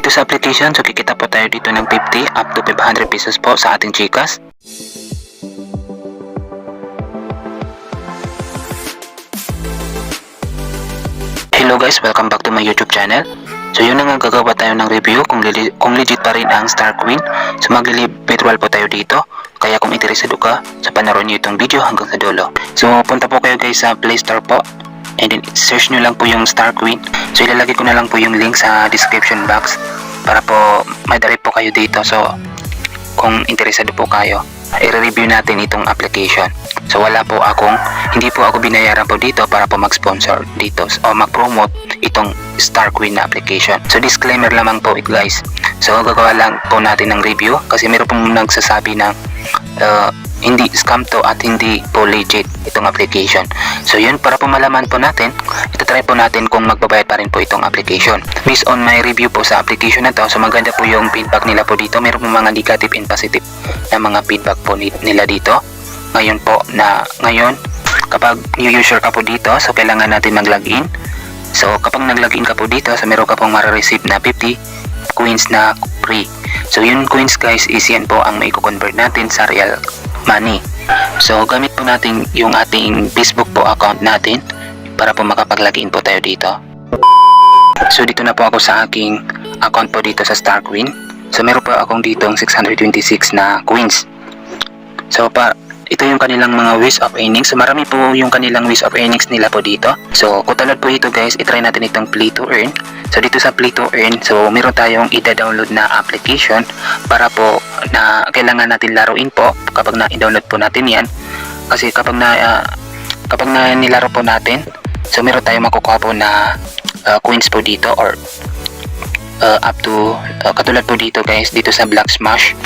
dito sa application, so kikita po tayo dito ng 50 up to 500 pesos po sa ating GCash. Hello guys, welcome back to my YouTube channel. So yun na nga, gagawa tayo ng review kung legit pa rin ang Star Queen. So mag-withdrawal po tayo dito. Kaya kung interesado ka, so panaroon nyo itong video hanggang sa dulo. So punta po kayo guys sa Play Store po. And then search nyo lang po yung Star Queen. So ilalagay ko na lang po yung link sa description box para po madirect po kayo dito. So kung interesado po kayo, i-review natin itong application. So hindi po ako binayaran po dito para po mag-sponsor dito o mag-promote itong Star Queen na application. So disclaimer lamang po guys. So gagawa lang po natin ng review kasi meron pong nagsasabi ng hindi scam to at hindi po legit itong application. So yun, para po malaman po natin, itatry po natin kung magbabayad pa rin po itong application. Based on my review po sa application na to, so maganda po yung feedback nila po dito. Meron po mga negative and positive na mga feedback po nila dito. Ngayon kapag new user ka po dito, so kailangan natin mag-login. So kapag nag-login ka po dito, so meron ka pong mare-receive na 50 coins na free. So yun coins guys, is yan po ang mai-convert natin sa real money. So gamit po natin yung ating Facebook po account natin para po makapag-login po tayo dito. So dito na po ako sa aking account po dito sa Star Queen. So meron po akong ditong 626 na coins. So ito yung kanilang mga ways of earnings. So marami po yung kanilang ways of earnings nila po dito. So kutulad po ito guys, itry natin itong Play to Earn. So dito sa Play to Earn, so meron tayong i-download na application para po na kailangan natin laruin po kapag na-download po natin yan. Kasi kapag na nilaro po natin, so meron tayong makukuha po na coins po dito or up to katulad po dito guys, dito sa Black Smash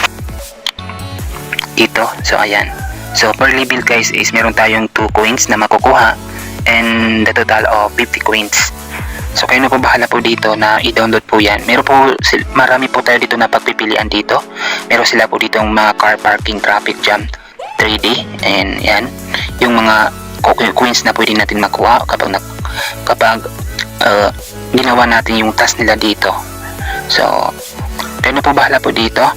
dito. So ayan. So per level guys is meron tayong 2 coins na makukuha and the total of 50 coins. So kayo na po bahala po dito na i-download po yan. Marami po tayo dito na pagpipilian dito. Meron sila po dito mga car parking, traffic jam 3D, and yan yung mga coins na pwede natin makuha kapag ginawa natin yung task nila dito. So kayo na po bahala po dito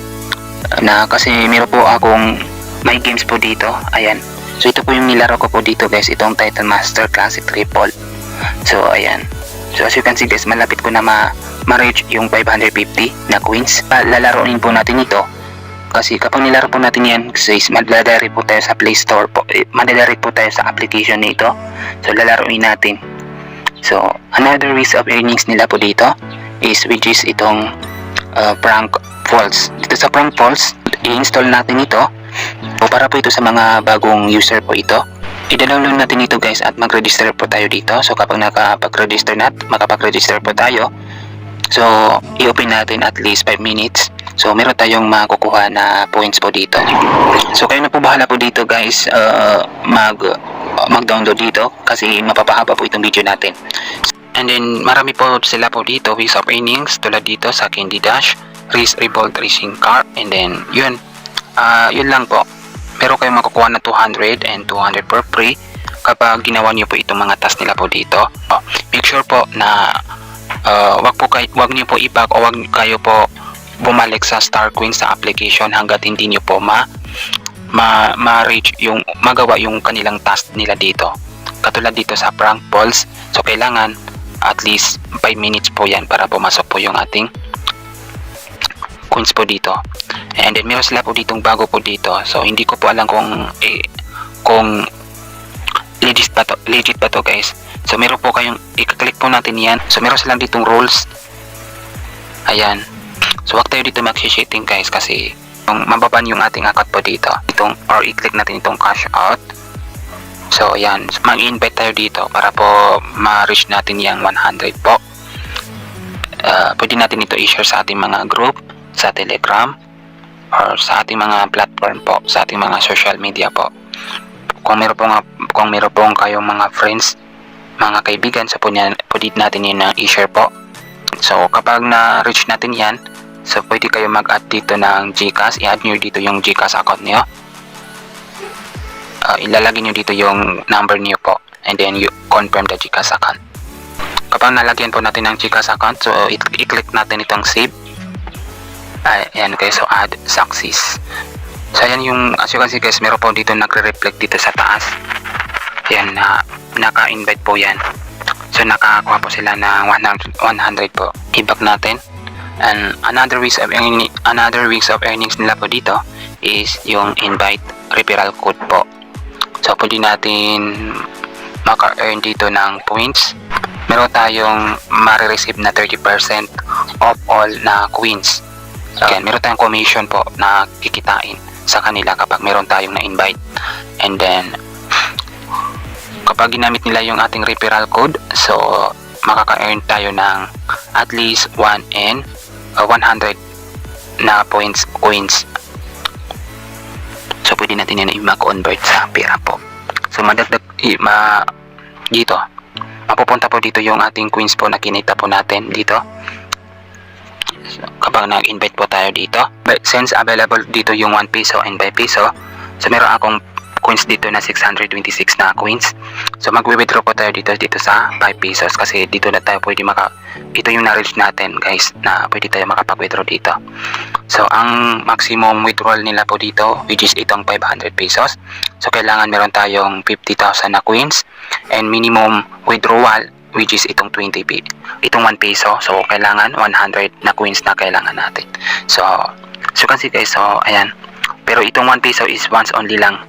na kasi meron po akong may games po dito. Ayan. So ito po yung nilaro ko po dito guys, itong Titan Master Classic Triple. So ayan. So as you can see guys, malapit ko na ma-reach yung 550 na coins. Lalaroin po natin ito kasi kapag nilaro po natin yan guys, madadirect po tayo sa Play Store po, madadirect po tayo sa application nito. So lalaroin natin. So another ways of earnings nila po dito is which is itong Prank Falls. Dito sa Prank Falls, i-install natin ito. O para po ito sa mga bagong user po ito. I-download natin ito guys at mag-register po tayo dito. So kapag makapag-register po tayo, so i-open natin at least 5 minutes. So meron tayong makukuha na points po dito. So kayo na po bahala po dito guys, mag-download dito kasi mapapahaba po itong video natin. And then marami po sila po dito ways of earnings tulad dito sa Candy Dash, Race Revolt Racing Car, and then yun lang po. Meron kayong makukuha na 200 and 200 per free kapag ginawa niyo po itong mga task nila po dito. Make sure po na wag niyo po i-back o wag kayo po bumalik sa Star Queen sa application hangga't hindi niyo po ma-reach yung magawa yung kanilang task nila dito. Katulad dito sa Prank Balls, so kailangan at least 5 minutes po yan para pumasok po yung ating coins po dito. And then meron sila po ditong bago po dito. So hindi ko po alam kung legit pa to guys. So meron po kayong i-click po natin yan. So meron silang ditong rules. Ayan. So wag tayo dito mag-shitting guys kasi mababan yung ating account po dito. Or i-click natin itong cash out. So ayan, mag-invite tayo dito para po ma-reach natin yung 100 po. Pwede natin ito i-share sa ating mga group, sa Telegram, or sa ating mga platform po, sa ating mga social media po. Kung meron pong kayong mga friends, mga kaibigan, so pwede natin yun i-share po. So kapag na-reach natin yan, so pwede kayo mag-add dito ng GCash. I-add nyo dito yung GCash account nyo. Ilalagay nyo dito yung number nyo po, and then you confirm the GCash account. Kapag nalagyan po natin ng GCash account, so i-click natin itong save. Ayan guys, so add success. So ayan yung, as you can see guys, meron po dito nagre-reflect dito sa taas. Ayan, naka-invite po yan. So nakakuha po sila ng 100 po. I-back natin. And another weeks of earnings nila po dito is yung invite referral code po. So pwede natin maka-earn dito ng points. Meron tayong ma-receive na 30% of all na coins. Again, meron tayong commission po na kikitain sa kanila kapag meron tayong na-invite. And then kapag ginamit nila yung ating referral code, so makaka-earn tayo ng at least 100 na coins. So pwede natin yan i-convert sa pera po. So dito mapupunta po dito yung ating coins po na kinita po natin dito. So, kapag nag-invite po tayo dito, but since available dito yung 1 peso and 5 peso, so meron akong coins dito na 626 na coins. So magwi-withdraw po tayo dito sa 5 pesos kasi dito na tayo pwede ito yung na-reach natin guys, na pwede tayo makapag-withdraw dito. So ang maximum withdrawal nila po dito, which is itong 500 pesos. So kailangan meron tayong 50,000 na coins, and minimum withdrawal which is itong 1 peso. So kailangan 100 na coins na kailangan natin. So you can see guys, so ayan. Pero itong 1 peso is once only lang.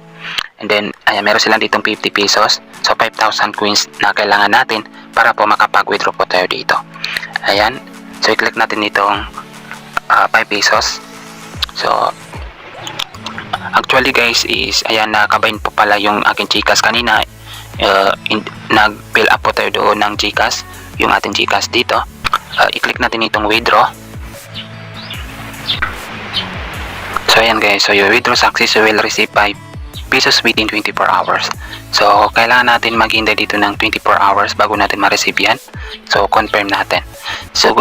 And then, ayan, meron silang ditong 50 pesos. So, 5,000 coins na kailangan natin para po makapag-withdraw po tayo dito. Ayan. So, i-click natin itong 5 pesos. So, actually guys is, ayan, nakabain po pala yung aking Gcash kanina. Nag-fill up po tayo doon ng Gcash, yung ating Gcash dito. I-click natin itong withdraw. So, ayan guys. So, your withdraw success, you will receive 5 pesos within 24 hours. So, kailangan natin maghintay dito ng 24 hours bago natin ma-receive yan. So, confirm natin. So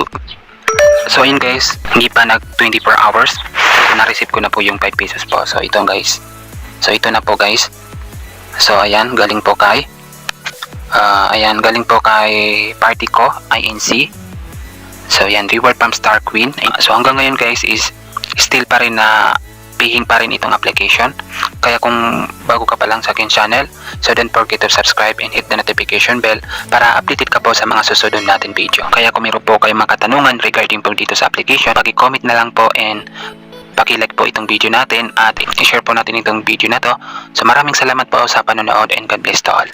yun guys, hindi pa nag 24 hours. So, na-receive ko na po yung 5 pesos po. So, ito guys. So, ito na po guys. So, ayan, galing po kay party ko, INC. So, ayan, reward from Star Queen. So, hanggang ngayon guys is still pa rin na paying pa rin itong application. Kaya kung bago ka pa lang sa akin channel, so don't forget to subscribe and hit the notification bell para updated ka po sa mga susunod natin video. Kaya kung meron po kayong mga katanungan regarding po dito sa application, paki-comment na lang po and paki-like po itong video natin at i-share po natin itong video na to. So maraming salamat po sa panonood and God bless to all.